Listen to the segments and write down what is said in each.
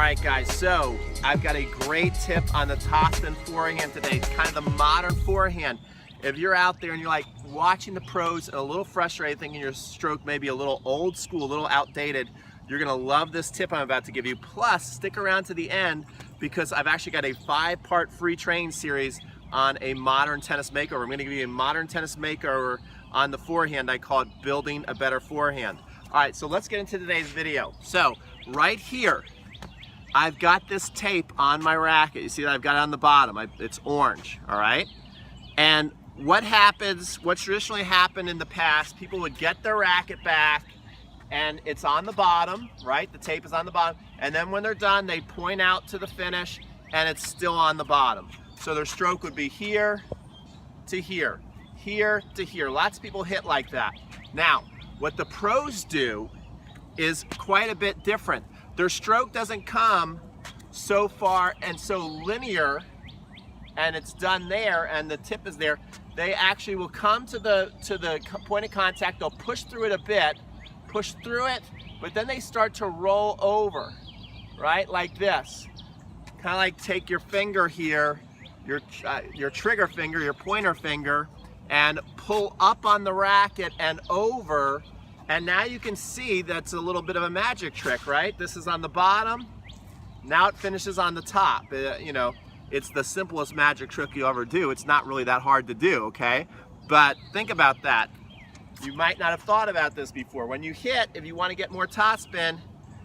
right, guys, so I've got a great tip on the topspin forehand today. It's kind of the modern forehand. If you're out there and you're like watching the pros and a little frustrated, thinking your stroke may be a little old school, a little outdated, you're gonna love this tip I'm about to give you. Plus, stick around to the end because I've actually got a 5-part free training series on a modern tennis makeover. I'm gonna give you a modern tennis makeover on the forehand. I call it Building a Better Forehand. All right, so let's get into today's video. So, right here, I've got this tape on my racket. You see that I've got it on the bottom. It's orange, all right? And what traditionally happened in the past, people would get their racket back and it's on the bottom, right? The tape is on the bottom. And then when they're done, they point out to the finish and it's still on the bottom. So their stroke would be here to here, here to here. Lots of people hit like that. Now, what the pros do is quite a bit different. Their stroke doesn't come so far and so linear and it's done there and the tip is there. They actually will come to the point of contact, they'll push through it a bit, push through it, but then they start to roll over, right? Like this. Kind of like take your finger here, your trigger finger, your pointer finger, and pull up on the racket and over. And now you can see that's a little bit of a magic trick, right? This is on the bottom, now it finishes on the top. You know, it's the simplest magic trick you'll ever do. It's not really that hard to do, okay? But think about that. You might not have thought about this before. When you hit, if you want to get more topspin,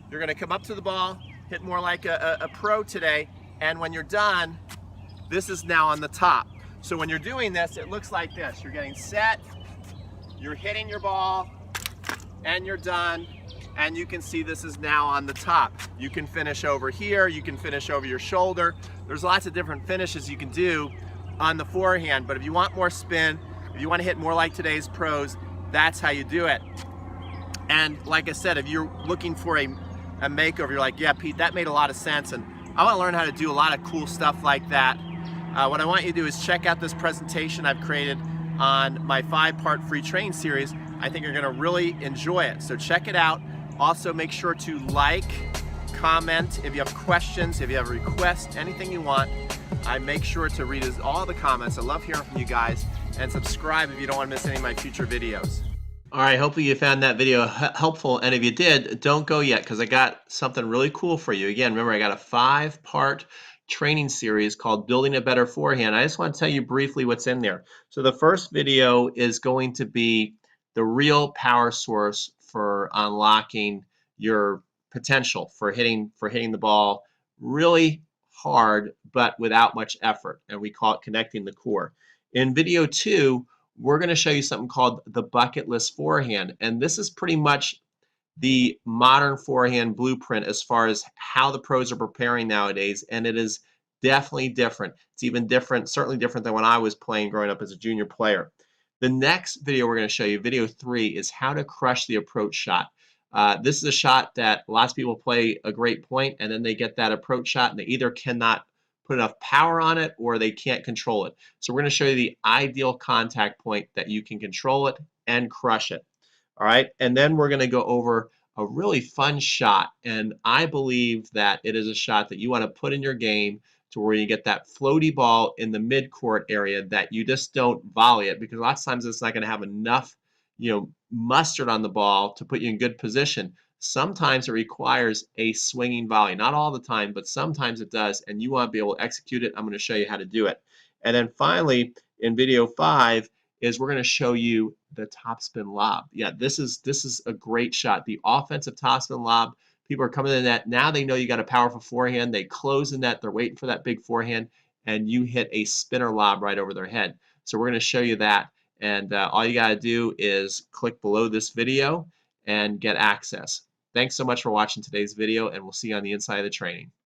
you're gonna come up to the ball, hit more like a pro today, and when you're done, this is now on the top. So when you're doing this, it looks like this. You're getting set, you're hitting your ball, and you're done, and you can see this is now on the top. You can finish over here, you can finish over your shoulder. There's lots of different finishes you can do on the forehand, but if you want more spin, if you want to hit more like today's pros, that's how you do it. And like I said, if you're looking for a makeover, you're like, yeah, Pete, that made a lot of sense, and I want to learn how to do a lot of cool stuff like that. What I want you to do is check out this presentation I've created on my 5-part free training series. I think you're gonna really enjoy it. So check it out. Also make sure to like, comment, if you have questions, if you have requests, anything you want. I make sure to read all the comments. I love hearing from you guys. And subscribe if you don't want to miss any of my future videos. All right, hopefully you found that video helpful. And if you did, don't go yet because I got something really cool for you. Again, remember I got a 5-part training series called Building a Better Forehand. I just want to tell you briefly what's in there. So the first video is going to be the real power source for unlocking your potential for hitting the ball really hard but without much effort, and we call it connecting the core. In video 2, we're going to show you something called the bucket list forehand, and this is pretty much the modern forehand blueprint as far as how the pros are preparing nowadays, and it is definitely different. It's even different, certainly different than when I was playing growing up as a junior player. The next video we're going to show you, video 3, is how to crush the approach shot. This is a shot that lots of people play a great point and then they get that approach shot and they either cannot put enough power on it or they can't control it. So we're going to show you the ideal contact point that you can control it and crush it. All right, and then we're going to go over a really fun shot, and I believe that it is a shot that you want to put in your game to where you get that floaty ball in the mid-court area that you just don't volley it, because lots of times it's not going to have enough, mustard on the ball to put you in good position. Sometimes it requires a swinging volley. Not all the time, but sometimes it does, and you want to be able to execute it. I'm going to show you how to do it. And then finally, in video 5, is we're going to show you the topspin lob. Yeah, this is a great shot. The offensive topspin lob. People are coming in the net. Now they know you got a powerful forehand. They close the net. They're waiting for that big forehand, and you hit a spinner lob right over their head. So we're going to show you that, and all you got to do is click below this video and get access. Thanks so much for watching today's video, and we'll see you on the inside of the training.